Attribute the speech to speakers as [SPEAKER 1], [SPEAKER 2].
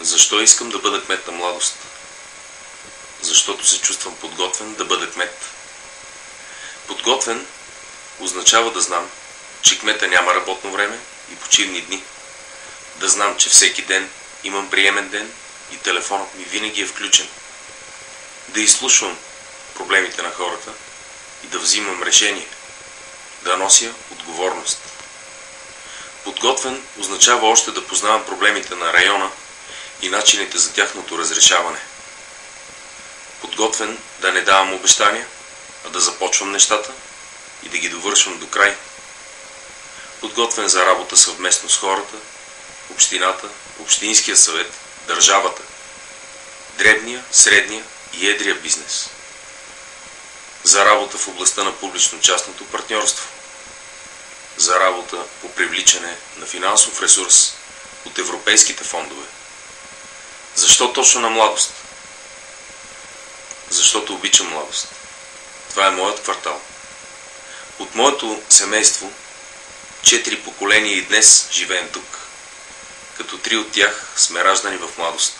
[SPEAKER 1] Защо искам да бъда кмет на младост? Защото се чувствам подготвен да бъда кмет. Подготвен означава да знам, че кмета няма работно време и почивни дни. Да знам, че всеки ден имам приемен ден и телефонът ми винаги е включен. Да изслушвам проблемите на хората и да взимам решение. Да нося отговорност. Подготвен означава още да познавам проблемите на района и начините за тяхното разрешаване. Подготвен да не давам обещания, а да започвам нещата и да ги довършвам до край. Подготвен за работа съвместно с хората, общината, общинския съвет, държавата, дребния, средния и едрия бизнес. За работа в областта на публично-частното партньорство. За работа по привличане на финансов ресурс от европейските фондове. Защо точно на младост? Защото обичам младост. Това е моят квартал. От моето семейство 4 поколения и днес живеем тук, като 3 от тях сме раждани в младост.